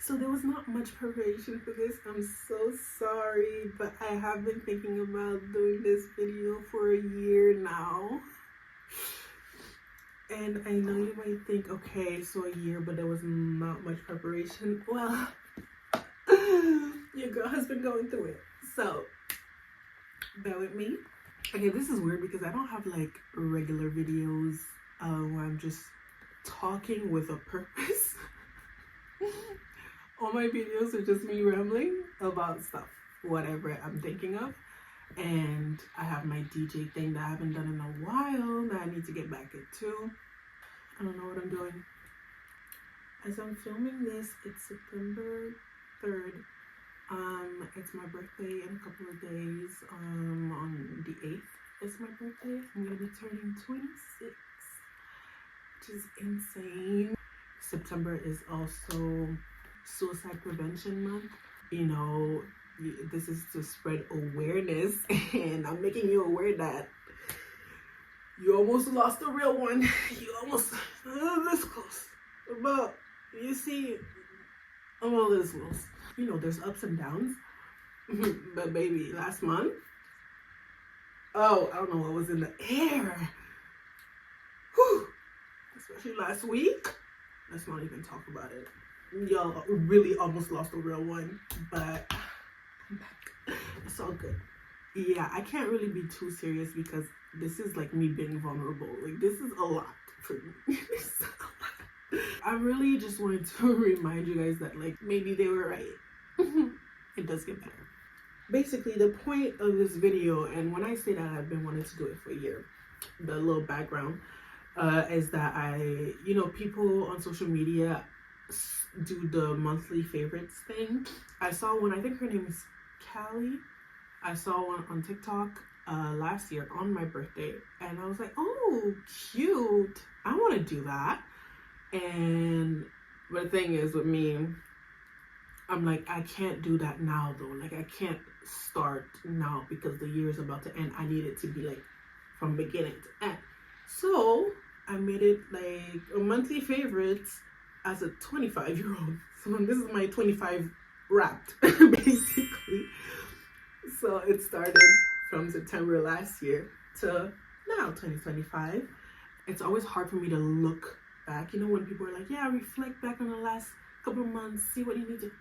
So there was not much preparation for this. I'm so sorry, but I have been thinking about doing this video for a year now. And I know you might think, okay, so a year, but there was not much preparation. Well, your girl has been going through it. So bear with me. Okay, this is weird because I don't have like regular videos where I'm just talking with a purpose. All my videos are just me rambling about stuff, whatever I'm thinking of. And I have my DJ thing that I haven't done in a while that I need to get back into. I don't know what I'm doing. As I'm filming this, it's September 3rd. It's my birthday in a couple of days. On the 8th is my birthday. I'm gonna be turning 26, which is insane. September is also Suicide Prevention Month. You know, this is to spread awareness, and I'm making you aware that you almost lost a real one. You almost this close, but you see, I'm all this close. You know, there's ups and downs. But baby, last month, oh, I don't know what was in the air. Whew. Especially last week. Let's not even talk about it. Y'all really almost lost a real one, but I'm back. It's all good. Yeah, I can't really be too serious because this is like me being vulnerable. Like, this is a lot for me. This is a lot. I really just wanted to remind you guys that, like, maybe they were right. It does get better. Basically, the point of this video, and when I say that I've been wanting to do it for a year, the little background is that you know, people on social media do the monthly favorites thing. I saw one, I think her name is Callie. I saw one on TikTok last year on my birthday, and I was like, oh, cute. I want to do that. And the thing is with me, I'm like, I can't do that now though. Like, I can't start now because the year is about to end. I need it to be like from beginning to end. So I made it like a monthly favorites as a 25-year-old. So this is my 25 wrapped, basically. So it started from September last year to now, 2025. It's always hard for me to look back. You know, when people are like, yeah, reflect back on the last couple of months, see what you need to...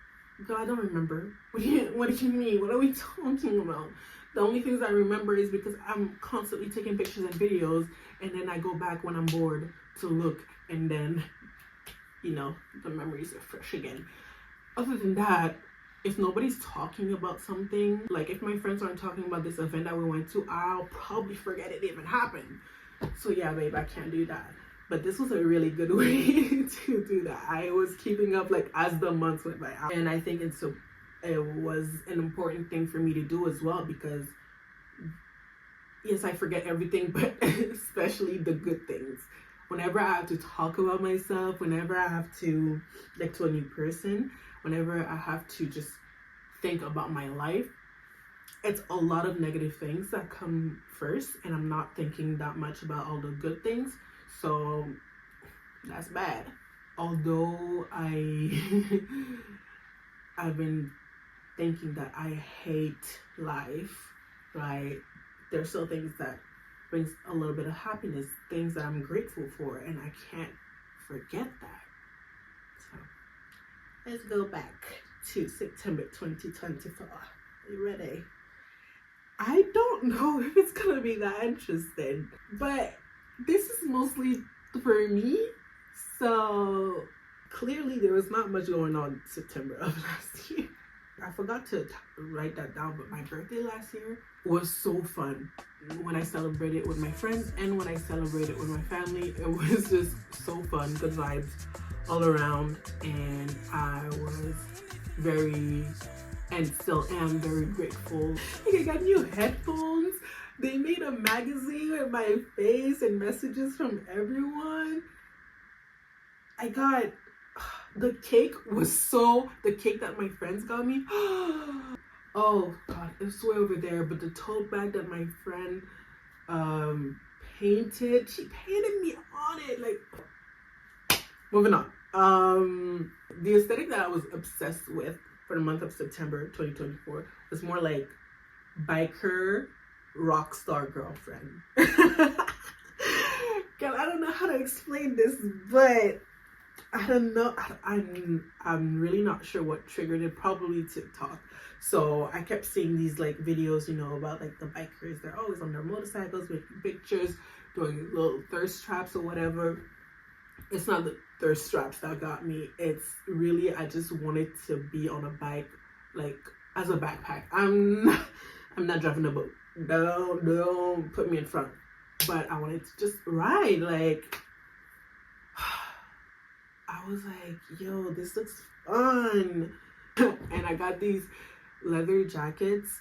Girl, I don't remember. What do you mean? What are we talking about? The only things I remember is because I'm constantly taking pictures and videos, and then I go back when I'm bored to look, and then, you know, the memories are fresh again. Other than that, if nobody's talking about something, like if my friends aren't talking about this event that we went to, I'll probably forget it even happened. So yeah, babe, I can't do that. But this was a really good way to do that. I was keeping up like as the months went by. And I think it was an important thing for me to do as well, because yes, I forget everything, but especially the good things. Whenever I have to talk about myself, whenever I have to, like, to a new person, whenever I have to just think about my life, it's a lot of negative things that come first, and I'm not thinking that much about all the good things. So that's bad. Although I've been thinking that I hate life, right? There's still things that brings a little bit of happiness, things that I'm grateful for, and I can't forget that. So let's go back to September 2024. Are you ready? I don't know if it's gonna be that interesting, but this is mostly for me. So clearly there was not much going on September of last year. I forgot to write that down, but my birthday last year was so fun. When I celebrated with my friends and when I celebrated with my family, it was just so fun, good vibes all around, and I was very, and still am very grateful. Like, I got new headphones. They made a magazine with my face and messages from everyone. I got, the cake that my friends got me. Oh God, it's way over there. But the tote bag that my friend painted, she painted me on it. Like, moving on. The aesthetic that I was obsessed with for the month of September 2024 was more like biker rock star girlfriend. Girl, I don't know how to explain this, but I don't know. I'm really not sure what triggered it. Probably TikTok. So I kept seeing these like videos, you know, about like the bikers. They're always on their motorcycles making pictures, doing little thirst traps or whatever. It's not the thirst traps that got me. It's really I just wanted to be on a bike, like as a backpack. I'm not driving a boat. Don't put me in front. But I wanted to just ride. Like I was like, yo, this looks fun. And I got these leather jackets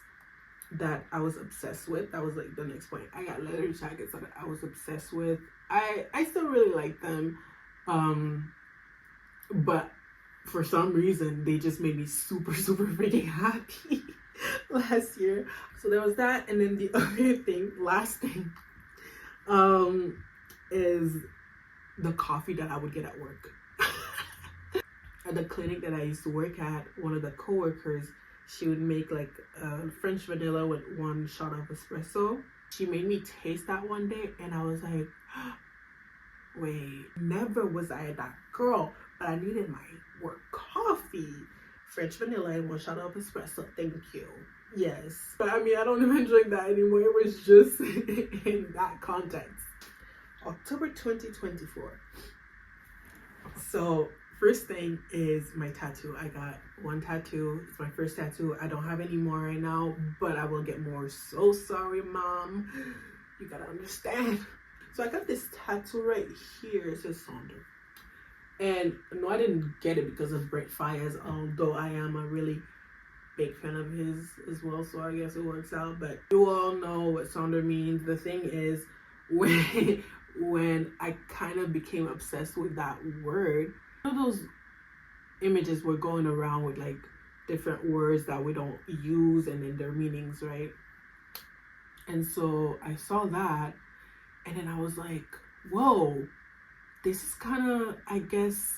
that I was obsessed with. That was like the next point. I got leather jackets that I was obsessed with. I still really like them. But for some reason they just made me super freaking happy last year. So there was that, and then the other thing, last thing, is the coffee that I would get at work. At the clinic that I used to work at, one of the coworkers, she would make like French vanilla with 1 shot of espresso. She made me taste that one day, and I was like, wait, never was I that girl, but I needed my work coffee. French vanilla and 1 shot of espresso, thank you. Yes. But I mean, I don't even drink that anymore. It was just in that context. October 2024. So first thing is my tattoo. I got 1 tattoo. It's my first tattoo. I don't have any more right now, but I will get more. So sorry, mom. You gotta understand. So I got this tattoo right here. It says Sonder. And no, I didn't get it because of Brent Faiyaz, although I am a really big fan of his as well, so I guess it works out. But you all know what Sonder means. The thing is, when I kind of became obsessed with that word, one of those images were going around with like different words that we don't use and then their meanings, right? And so I saw that, and then I was like, whoa, this is kind of, I guess,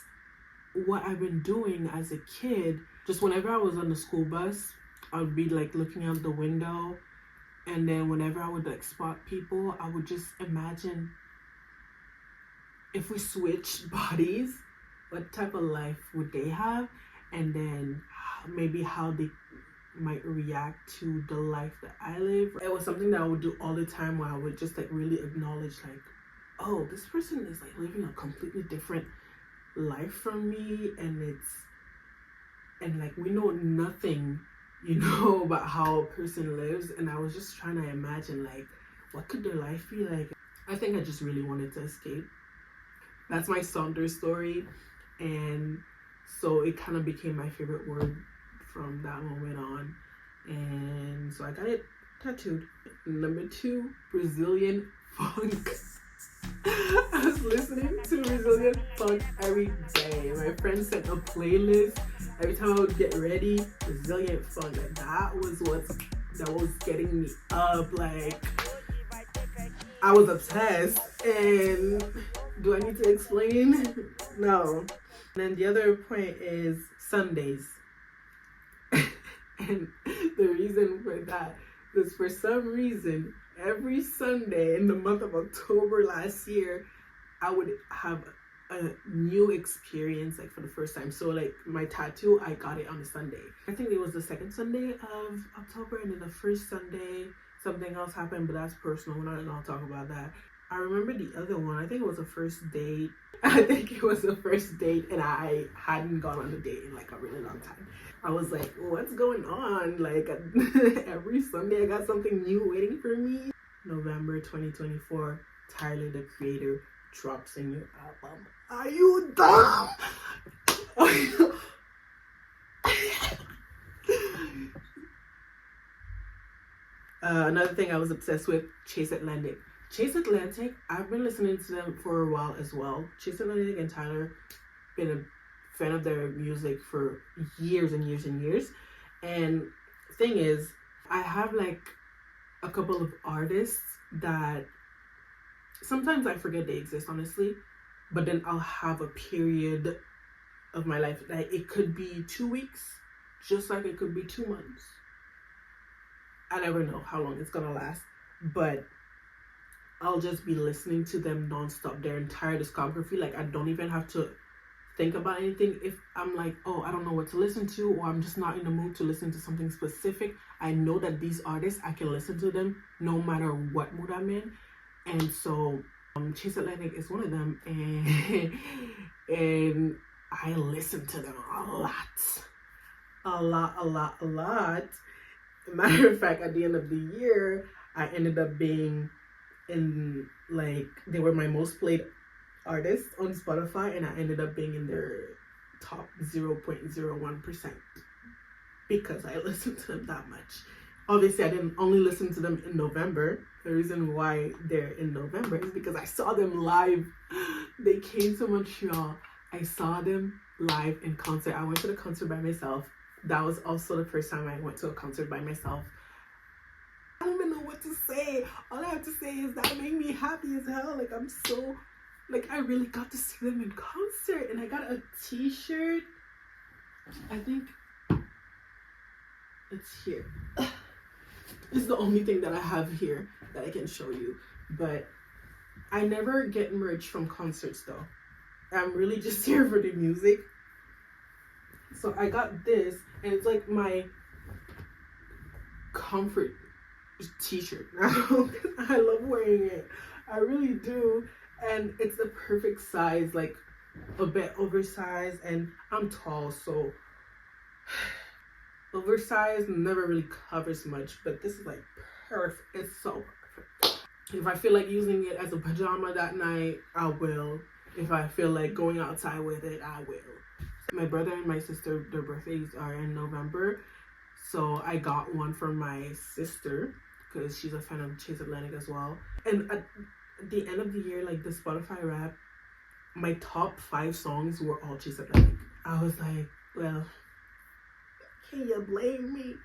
what I've been doing as a kid. Just whenever I was on the school bus, I would be like looking out the window, and then whenever I would like spot people, I would just imagine if we switched bodies, what type of life would they have, and then maybe how they might react to the life that I live. It was something that I would do all the time, where I would just like really acknowledge like, oh, this person is like living a completely different life from me, and like we know nothing, you know, about how a person lives, and I was just trying to imagine like what could their life be like. I think I just really wanted to escape. That's my Sonder story, and so it kind of became my favorite word from that moment on, and so I got it tattooed. Number 2, Brazilian funk. I was listening to Brazilian funk every day. My friend sent a playlist every time I would get ready. Brazilian funk, like that was getting me up. Like I was obsessed. And do I need to explain? No. And then the other point is Sundays. And the reason for that is, for some reason, every Sunday in the month of October last year, I would have a new experience, like for the first time. So like my tattoo, I got it on a Sunday. I think it was the second Sunday of October, and then the first Sunday something else happened, but that's personal. We're not gonna talk about that. I remember the other one. I think it was a first date. And I hadn't gone on a date in like a really long time. I was like, what's going on? Like every Sunday I got something new waiting for me. November 2024, Tyler the Creator drops a new album. Are you dumb? Another thing I was obsessed with, Chase Atlantic. Chase Atlantic, I've been listening to them for a while as well. Chase Atlantic and Tyler, been a fan of their music for years and years and years. And thing is, I have like a couple of artists that sometimes I forget they exist, honestly. But then I'll have a period of my life. Like it could be 2 weeks, just like it could be 2 months. I never know how long it's gonna last, but I'll just be listening to them nonstop, their entire discography. Like I don't even have to think about anything. If I'm like, oh, I don't know what to listen to, or I'm just not in the mood to listen to something specific, I know that these artists, I can listen to them no matter what mood I'm in. And so Chase Atlantic is one of them, and I listen to them a lot. Matter of fact, at the end of the year, I ended up being in, like, they were my most played artists on Spotify, and I ended up being in their top 0.01% because I listened to them that much. Obviously, I didn't only listen to them in November. The reason why they're in November is because I saw them live. They came to Montreal. I saw them live in concert. I went to the concert by myself. That was also the first time I went to a concert by myself. I don't even know what to say. All I have to say is that made me happy as hell. Like, I'm so, like, I really got to see them in concert. And I got a t-shirt. I think it's here. It's the only thing that I have here that I can show you. But I never get merch from concerts though. I'm really just here for the music. So I got this, and it's like my comfort t-shirt now. I love wearing it. I really do. And it's the perfect size, like a bit oversized, and I'm tall, so oversized never really covers much, but this is like perfect. It's so perfect. If I feel like using it as a pajama that night, I will. If I feel like going outside with it, I will. My brother and my sister, their birthdays are in November, so I got one for my sister because she's a fan of Chase Atlantic as well. And at the end of the year, like the Spotify Wrap, my top 5 songs were all Chase Atlantic. I was like, well, can you blame me?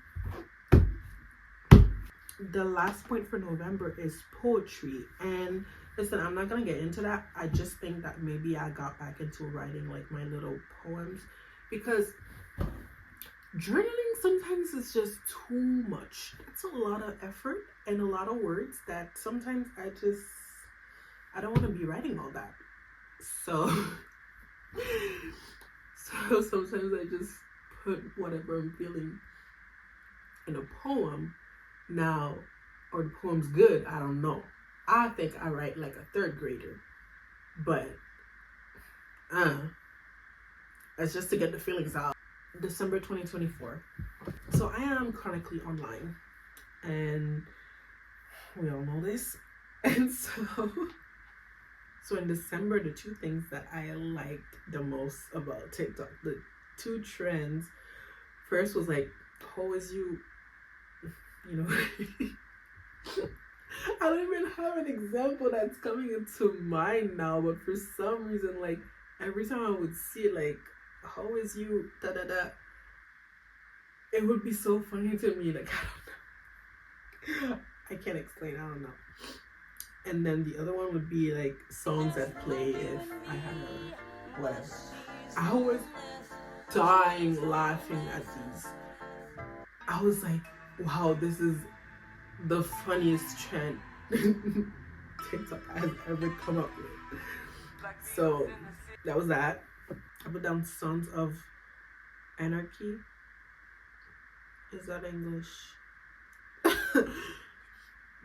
The last point for November is poetry. And listen, I'm not gonna get into that. I just think that maybe I got back into writing like my little poems, because journaling sometimes is just too much. It's a lot of effort and a lot of words that sometimes I don't want to be writing all that. So sometimes I just put whatever I'm feeling in a poem. Now, or the poem's good, I don't know. I think I write like a 3rd grader, but it's just to get the feelings out. December 2024. So I am chronically online, and we all know this. And so in December, the 2 things that I liked the most about TikTok, the 2 trends, first was like, how is you know, I don't even have an example that's coming into mind now, but for some reason, like, every time I would see it, like, how is you, da da da, it would be so funny to me. Like, I don't know. I can't explain, I don't know. And then the other one would be like songs that play if I had a whatever. I was dying laughing at these. I was like, wow, this is the funniest trend TikTok has ever come up with. So that was that. I put down Sons of Anarchy. Is that English?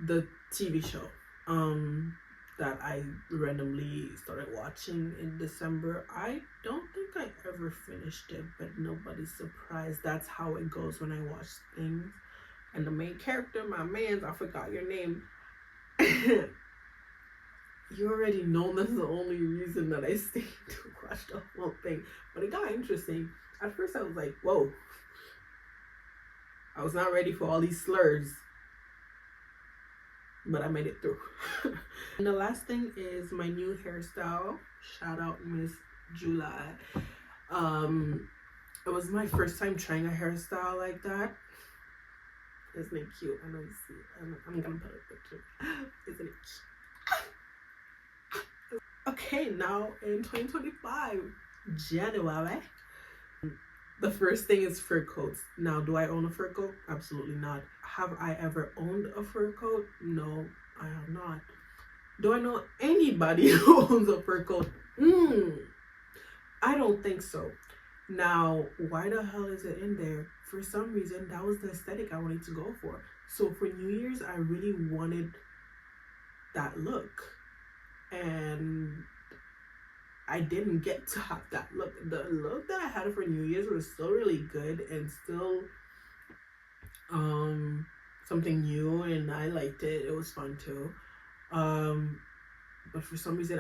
The TV show that I randomly started watching in December. I don't think I ever finished it, but nobody's surprised. That's how it goes when I watch things. And the main character, my man's, I forgot your name. You already know that's the only reason that I stayed to watch the whole thing. But it got interesting. At first I was like, whoa. I was not ready for all these slurs. But I made it through. And the last thing is my new hairstyle. Shout out Miss July. It was my first time trying a hairstyle like that. Isn't it cute? I know you see it. I'm gonna put a picture. Isn't it cute? Okay, now in 2025, January. The first thing is fur coats. Now, do I own a fur coat? Absolutely not. Have I ever owned a fur coat? No, I have not. Do I know anybody who owns a fur coat? I don't think so. Now, why the hell is it in there? For some reason, that was the aesthetic I wanted to go for. So for New Year's, I really wanted that look. And I didn't get to have that look. The look that I had for New Year's was still really good and still something new, and I liked it. It was fun too. But for some reason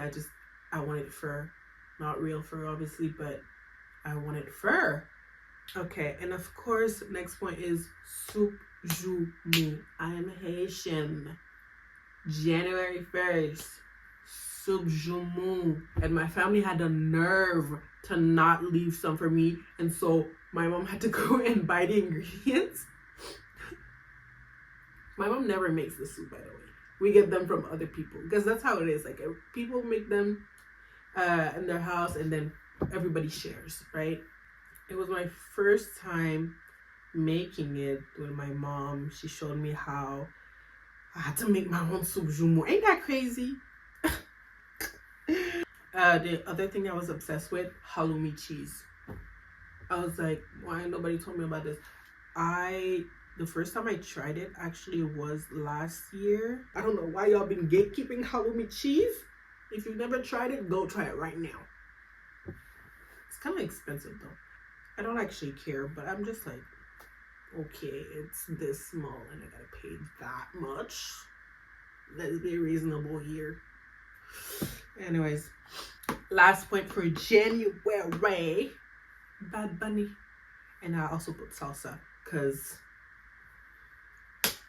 I wanted fur. Not real fur obviously, but I wanted fur. Okay, and of course next point is soup joumou. I am Haitian. January 1st. Soup joumou, and my family had the nerve to not leave some for me, and so my mom had to go and buy the ingredients. My mom never makes the soup, by the way. We get them from other people because that's how it is. Like, people make them in their house, and then everybody shares, right? It was my first time making it with my mom. She showed me how. I had to make my own soup joumou. Ain't that crazy? The other thing I was obsessed with, halloumi cheese. I was like, why nobody told me about this? The first time I tried it actually was last year. I don't know why y'all been gatekeeping halloumi cheese. If you've never tried it, go try it right now. It's kind of expensive though. I don't actually care, but I'm just like, okay, it's this small and I gotta pay that much. Let's be reasonable here. Anyways, last point for January, Bad Bunny. And I also put salsa because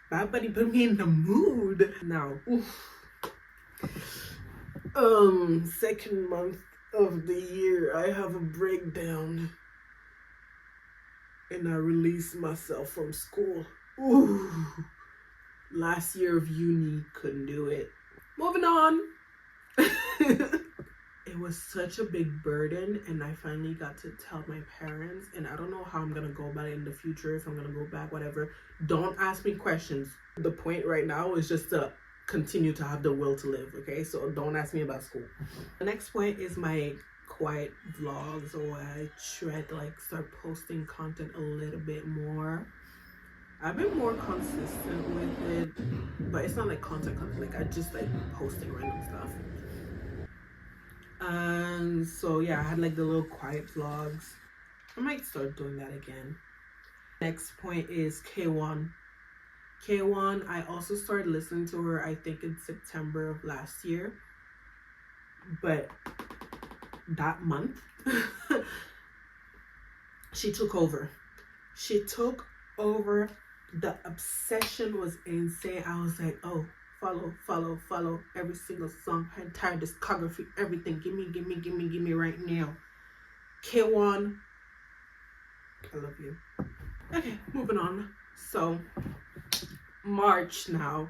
Bad Bunny put me in the mood. Now, second month of the year, I have a breakdown and I release myself from school. Last year of uni, couldn't do it. Moving on. It was such a big burden, and I finally got to tell my parents, and I don't know how I'm gonna go about it in the future, if I'm gonna go back, whatever. Don't ask me questions. The point right now is just to continue to have the will to live, okay? So don't ask me about school. The next point is my quiet vlogs, or I try to like start posting content a little bit more. I've been more consistent with it, but it's not like content, like I just like posting random stuff. And so yeah, I had like the little quiet vlogs. I might start doing that again. Next point is K1. K1, I also started listening to her, I think in September of last year. But that month, she took over. She took over. The obsession was insane. I was like, oh, follow every single song, her entire discography, everything. Give me right now. K1, I love you. Okay, moving on. So March now,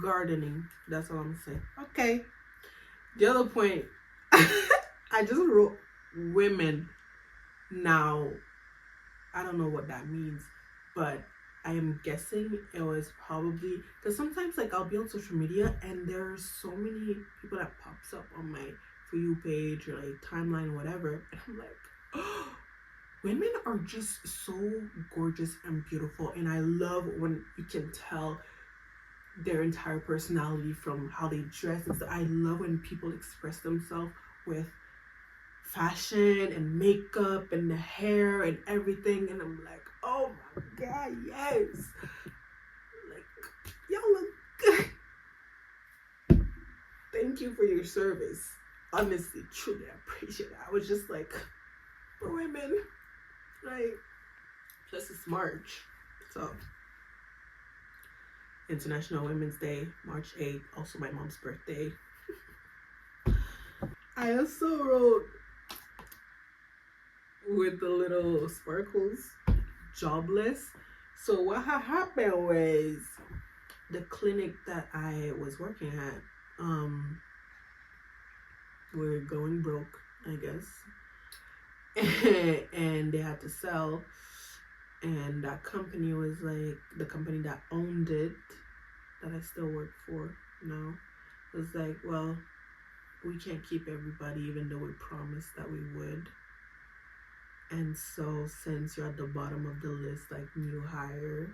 gardening. That's all I'm saying. Okay. The other point, I just wrote women. Now, I don't know what that means, but I am guessing it was probably because sometimes like I'll be on social media and there's so many people that pops up on my For You page or like timeline or whatever, and I'm like, oh, women are just so gorgeous and beautiful, and I love when you can tell their entire personality from how they dress and stuff. I love when people express themselves with fashion and makeup and the hair and everything, and I'm like, oh my god, yes, like y'all look good. Thank you for your service. Honestly, truly, I appreciate it. I was just like, for women, like, plus it's March, so International Women's Day, March 8th, also my mom's birthday. I also wrote with the little sparkles, jobless. So what had happened was the clinic that I was working at, we're going broke, I guess. and they had to sell. And that company was like, the company that owned it, that I still work for now, was like, well, we can't keep everybody even though we promised that we would. And so since you're at the bottom of the list, like new hire,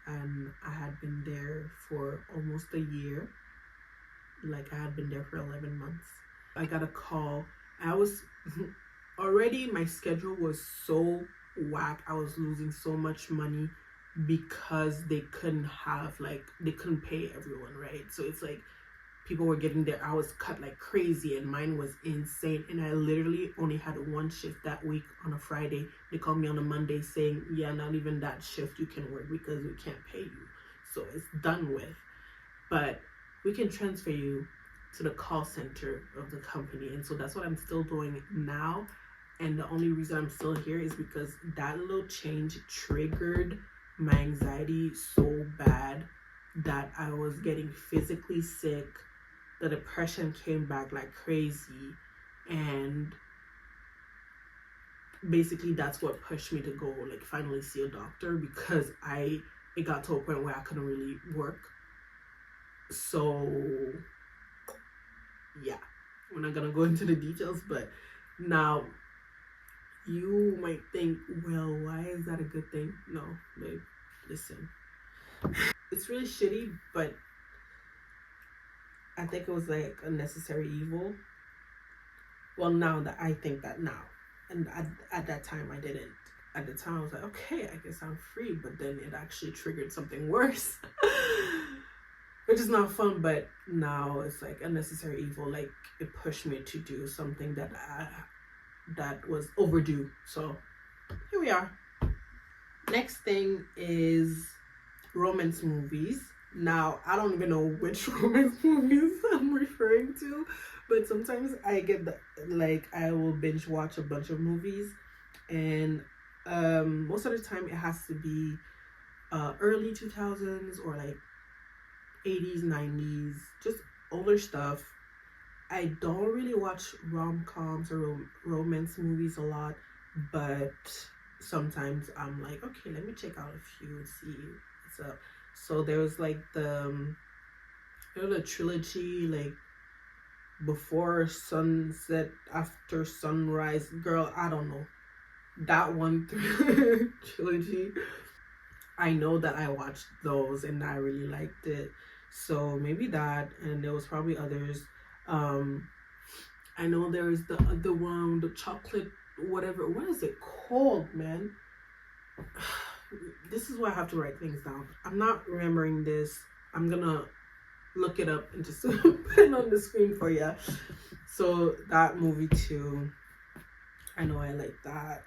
and I had been there for almost a year, like I had been there for 11 months, I got a call. I was already, my schedule was so whack. I was losing so much money because they couldn't pay everyone, right? So it's like people were getting their hours cut like crazy, and mine was insane. And I literally only had one shift that week on a Friday. They called me on a Monday saying, yeah, not even that shift you can work because we can't pay you. So it's done with. But we can transfer you to the call center of the company. And so that's what I'm still doing now. And the only reason I'm still here is because that little change triggered my anxiety so bad that I was getting physically sick. The depression came back like crazy. And basically that's what pushed me to go like finally see a doctor, because it got to a point where I couldn't really work. So yeah, we're not gonna go into the details, but now you might think, well, why is that a good thing? No, babe, listen. It's really shitty, but I think it was like a necessary evil. Well, now that I think that now. And at that time, I didn't. At the time, I was like, okay, I guess I'm free. But then it actually triggered something worse. Which is not fun, but now it's like a necessary evil. Like, it pushed me to do something that was overdue. So here we are. Next thing is romance movies. Now, I don't even know which romance movies I'm referring to, but sometimes I get I will binge watch a bunch of movies, and most of the time it has to be early 2000s or like 80s, 90s, just older stuff. I don't really watch rom-coms or romance movies a lot, but sometimes I'm like, okay, let me check out a few and see what's up. So there was like the trilogy, like Before Sunset, After Sunrise, girl, I don't know, that one trilogy. I know that I watched those and I really liked it. So maybe that, and there was probably others. I know there is the other one, the chocolate, whatever. What is it called, man? This is why I have to write things down. I'm not remembering this. I'm gonna look it up and just put it on the screen for you. So that movie too, I know I like that.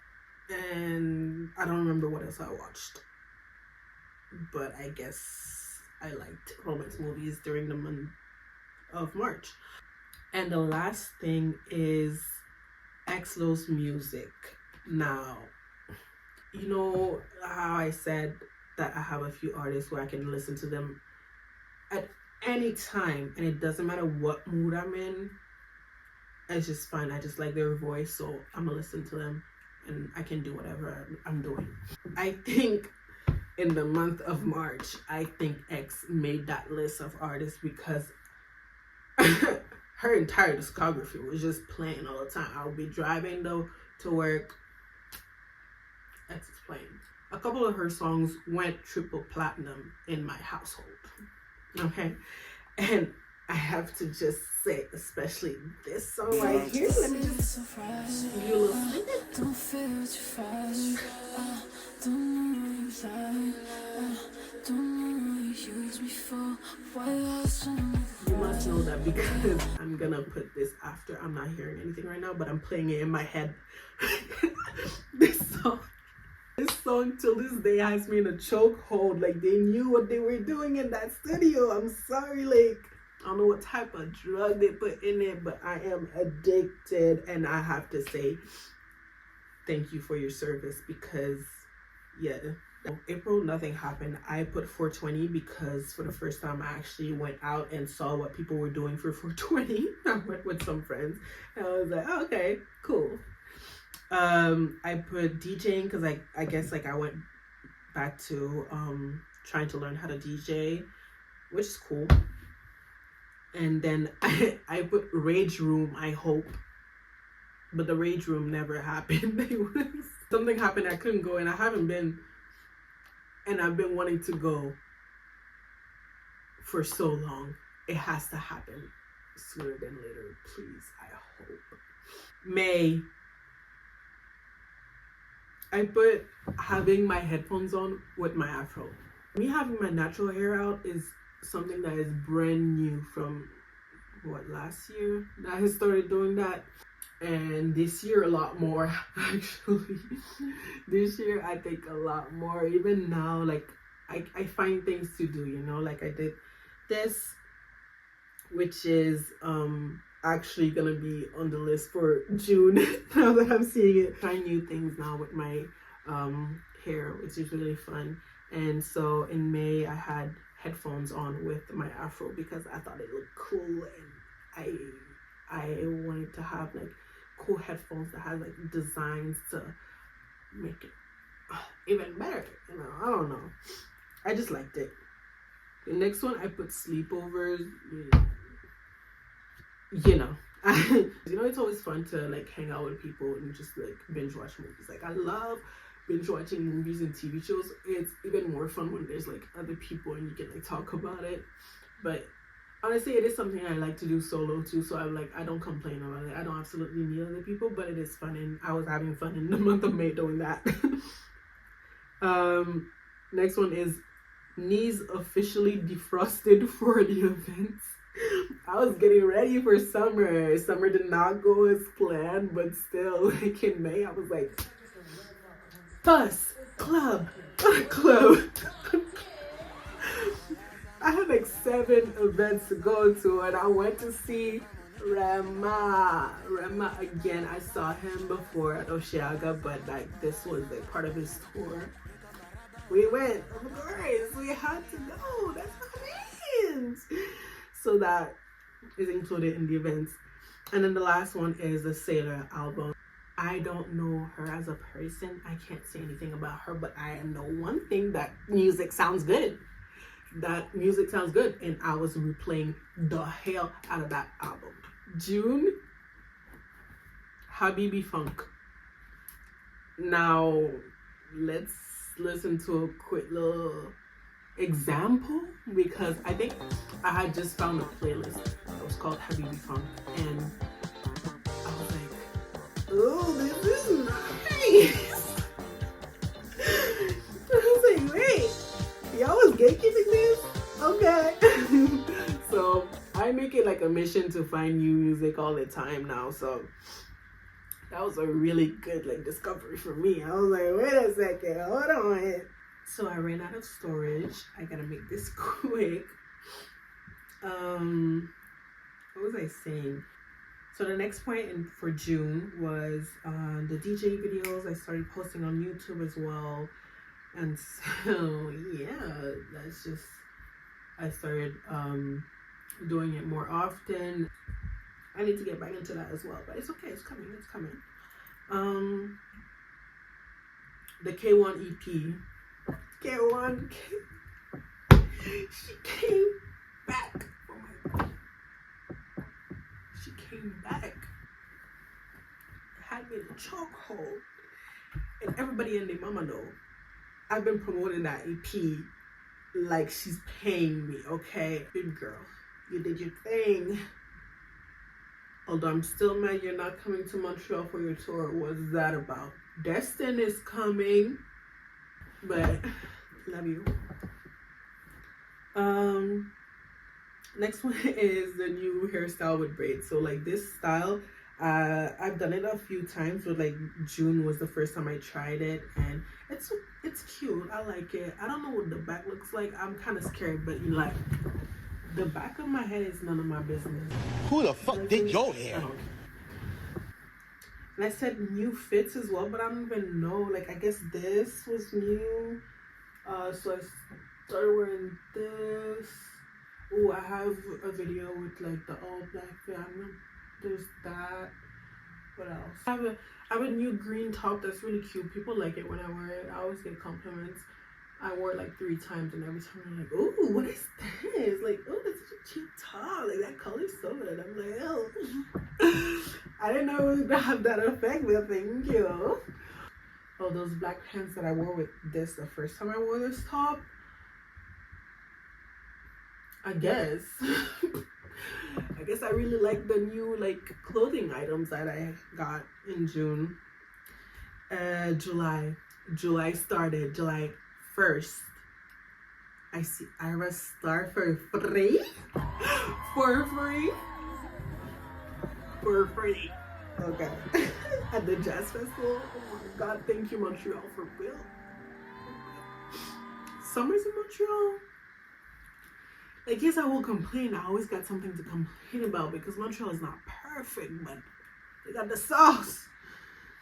And I don't remember what else I watched. But I guess I liked romance movies during the month of March. And the last thing is Exlo's music. Now, you know how I said that I have a few artists where I can listen to them at any time, and it doesn't matter what mood I'm in. It's just fine. I just like their voice, so I'm gonna listen to them and I can do whatever I'm doing. I think in the month of March, I think X made that list of artists because her entire discography was just playing all the time. I'll be driving though to work, X is playing. A couple of her songs went triple platinum in my household. Okay, and I have to just say, especially this song right here. Let me just give you a little snippet. Don't feel too fast. Don't know you like. Don't know you use me for. You must know that because I'm gonna put this after. I'm not hearing anything right now, but I'm playing it in my head. This song till this day has me in a chokehold. Like, they knew what they were doing in that studio. I'm sorry, like, I don't know what type of drug they put in it, but I am addicted, and I have to say thank you for your service because, yeah. April, nothing happened. I put 420 because for the first time I actually went out and saw what people were doing for 420. I went with some friends and I was like, oh, okay, cool. I put DJing because I guess like I went back to trying to learn how to DJ, which is cool. And then I put Rage Room, I hope. But the Rage Room never happened. Something happened, I couldn't go, and I haven't been, and I've been wanting to go for so long. It has to happen sooner than later, please, I hope. May, I put having my headphones on with my afro. Me having my natural hair out is something that is brand new from last year that I started doing that, and this year a lot more actually. This year I think a lot more. Even now, like I find things to do, you know, like I did this, which is actually gonna be on the list for June. Now that I'm seeing it, trying new things now with my hair, which is really fun. And so in May I had headphones on with my afro because I thought it looked cool, and I wanted to have like cool headphones that had like designs to make it even better, you know. I don't know, I just liked it. The next one I put sleepovers. You know, you know, it's always fun to like hang out with people and just like binge watch movies. Like I love binge watching movies and TV shows. It's even more fun when there's like other people and you can like talk about it. But honestly, it is something I like to do solo too, so I'm like, I don't complain about it. I don't absolutely need other people, but it is fun, and I was having fun in the month of May doing that. Next one is knees officially defrosted for the events. I was getting ready for summer. Summer did not go as planned, but still, like in May, I was like, bus, club, club. I had like 7 events to go to, and I went to see Rema again. I saw him before at Oshiaga, but like this was like part of his tour. We went, of course, we had to go. That's what it means. So that is included in the events. And then the last one is the Sailor album. I don't know her as a person. I can't say anything about her, but I know one thing, that music sounds good. That music sounds good, and I was replaying the hell out of that album. June, Habibi Funk. Now, let's listen to a quick little example, because I think I had just found a playlist that was called Habibi Funk, and I was like, oh, this is nice. I was like, wait, y'all was gatekeeping this? Okay. So I make it like a mission to find new music all the time now, so that was a really good like discovery for me. I was like, wait a second, hold on. So I ran out of storage. I gotta make this quick. What was I saying? So the next point for June was the DJ videos. I started posting on YouTube as well. And so yeah, that's just, I started doing it more often. I need to get back into that as well, but it's okay, it's coming. The K1 EP. K1, she came back. Oh my God. She came back. Had me in the chokehold. And everybody and their mama know I've been promoting that EP like she's paying me, okay? Good girl, you did your thing. Although I'm still mad you're not coming to Montreal for your tour. What's that about? Destin is coming, but love you. Next one is the new hairstyle with braids. So like this style, I've done it a few times, but like June was the first time I tried it, and it's cute. I like it. I don't know what the back looks like. I'm kind of scared, but you know, like the back of my head is none of my business. Who the fuck did your hair? And I said new fits as well, but I don't even know. Like I guess this was new. So I started wearing this. Oh, I have a video with like the all black family. There's that. What else? I have a new green top that's really cute. People like it when I wear it. I always get compliments. I wore it like 3 times, and every time I'm like, "Ooh, what is this?" Like, "Oh, that's such a cute top. Like, that color's so good." I'm like, "Oh." I didn't know it would have that effect, but thank you. Oh, those black pants that I wore with this the first time I wore this top. I guess I really like the new like clothing items that I got in June. July started. July 1st. I have a star for free. For free. For free. Okay. At the Jazz Festival. Oh my God! Thank you, Montreal, for real. Summers in Montreal. I guess I will complain. I always got something to complain about because Montreal is not perfect, but they got the sauce.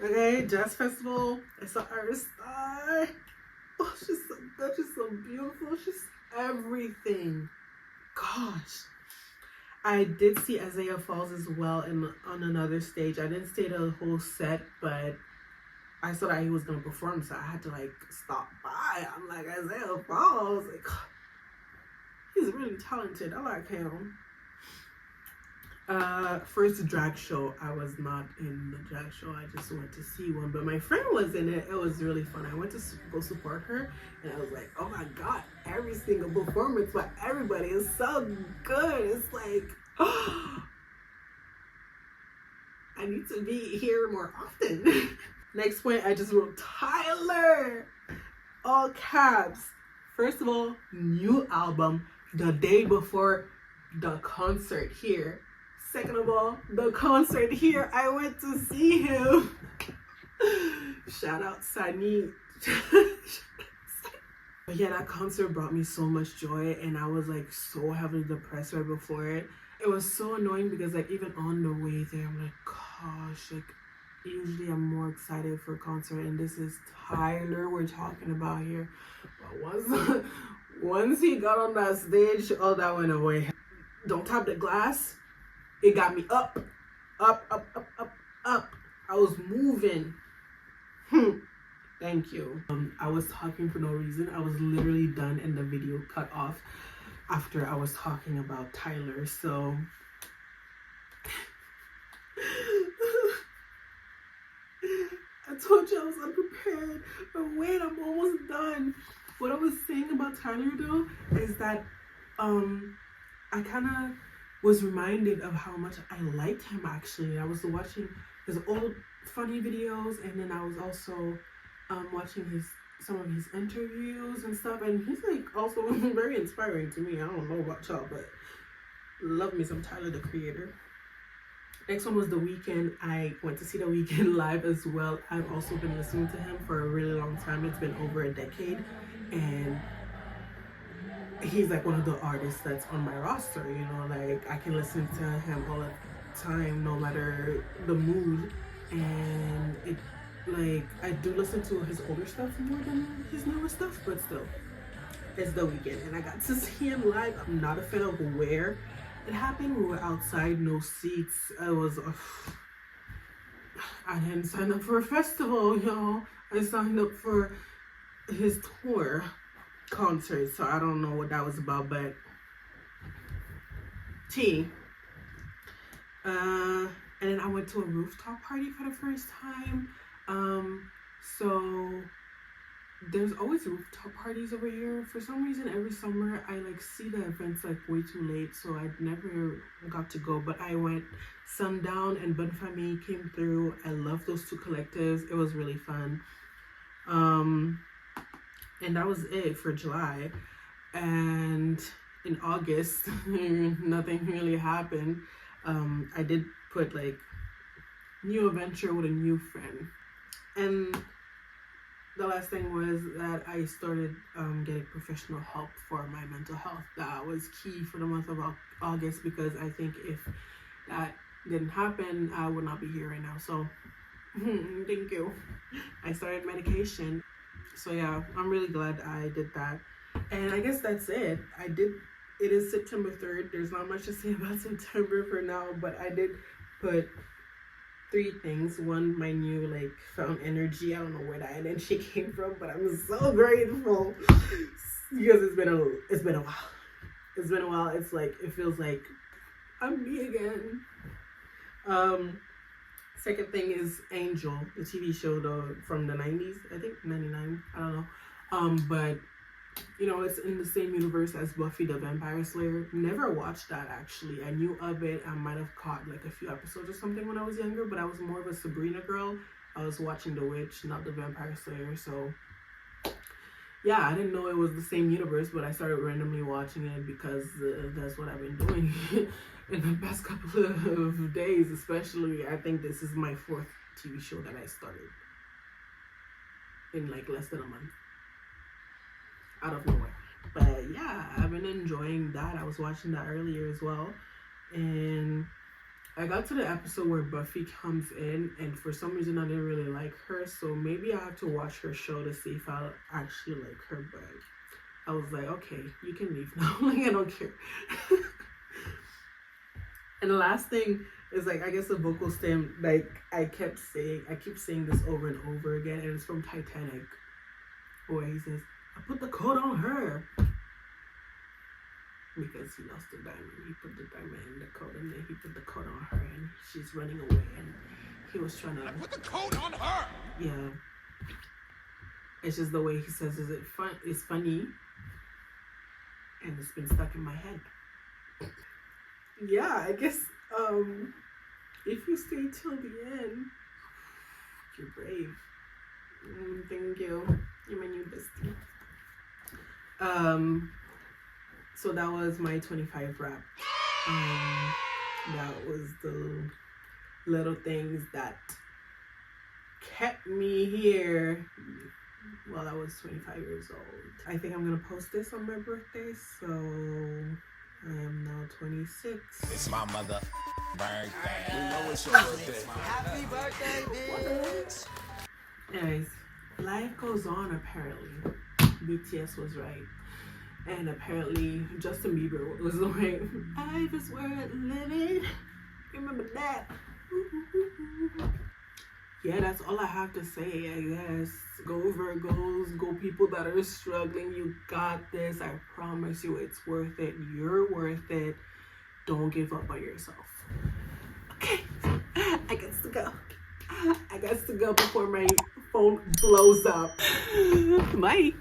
Okay, Jazz Festival. I saw Iris Star. Oh, she's so good. She's so beautiful. She's everything. Gosh. I did see Isaiah Falls as well on another stage. I didn't stay the whole set, but I saw that he was going to perform, so I had to like stop by. I'm like, Isaiah Falls. Like, he's really talented. I like him. First drag show. I was not in the drag show. I just went to see one, but my friend was in it. It was really fun. I went to go support her, and I was like, oh my God, every single performance by everybody is so good. It's like, oh, I need to be here more often. Next point, I just wrote Tyler, all caps. First of all, new album the day before the concert here. Second of all, the concert here, I went to see him. Shout out Sani. But yeah, that concert brought me so much joy, and I was like so heavily depressed right before it. It was so annoying because like even on the way there, I'm like, gosh, like usually I'm more excited for a concert, and this is Tyler we're talking about here. But once he got on that stage, all that went away. Don't Tap the Glass. It got me up. I was moving. Thank you. I was talking for no reason. I was literally done and the video cut off after I was talking about Tyler. So I told you I was unprepared. But wait, I'm almost done. What I was saying about Tyler though is that I kind of was reminded of how much I liked him actually. I was watching his old funny videos, and then I was also watching some of his interviews and stuff, and he's like also very inspiring to me. I don't know about y'all, but love me some Tyler the Creator. Next one was The Weeknd. I went to see The Weeknd live as well. I've also been listening to him for a really long time. It's been over a decade, and he's like one of the artists that's on my roster, you know, like I can listen to him all the time no matter the mood. And it like I do listen to his older stuff more than his newer stuff, but still it's The Weeknd, and I got to see him live. I'm not a fan of where it happened. We were outside, no seats. I didn't sign up for a festival, y'all. I signed up for his tour concert, so I don't know what that was about, but and then I went to a rooftop party for the first time. So there's always rooftop parties over here. For some reason, every summer I like see the events like way too late, so I never got to go. But I went. Sundown and Bonne Famille came through. I love those two collectives. It was really fun. And that was it for July. And in August, nothing really happened. I did put like new adventure with a new friend. And the last thing was that I started getting professional help for my mental health. That was key for the month of August, because I think if that didn't happen, I would not be here right now. So thank you. I started medication. So yeah, I'm really glad I did that. And I guess that's it. It is September 3rd. There's not much to say about September for now, but I did put 3 things. One, my new like found energy. I don't know where that energy came from, but I'm so grateful because it's been a while. It's been a while. It's like it feels like I'm me again. Second thing is Angel, the TV show from the 90s, I think 99. I don't know. But you know, it's in the same universe as Buffy the Vampire Slayer. Never watched that actually. I knew of it. I might have caught like a few episodes or something when I was younger, but I was more of a Sabrina girl. I was watching The Witch, not the Vampire Slayer. So yeah, I didn't know it was the same universe, but I started randomly watching it because that's what I've been doing in the past couple of days, especially. I think this is my 4th TV show that I started in like less than a month. Out of nowhere. But yeah, I've been enjoying that. I was watching that earlier as well, and I got to the episode where Buffy comes in, and for some reason I didn't really like her, so maybe I have to watch her show to see if I'll actually like her. But I was like, okay, you can leave now. Like, I don't care. And the last thing is like, I guess the vocal stem, like I keep saying this over and over again, and it's from Titanic, where he says, I put the coat on her. Because he lost the diamond. He put the diamond in the coat, and then he put the coat on her, and she's running away, and he was trying to... I put the coat on her! Yeah. It's just the way he says it's funny, and it's been stuck in my head. Yeah, I guess, if you stay till the end, you're brave. Thank you. You're my new bestie. So that was my 25 wrap. That was the little things that kept me here while I was 25 years old. I think I'm gonna post this on my birthday, so I am now 26. It's my mother birthday. We know it's your birthday. Happy birthday, bitch! Anyways, life goes on apparently. BTS was right. And apparently Justin Bieber was like, life is worth living. Remember that? Yeah, that's all I have to say, I guess. Go Virgos, go people that are struggling. You got this. I promise you it's worth it. You're worth it. Don't give up on yourself. Okay, I guess to go. I guess to go before my phone blows up. Bye.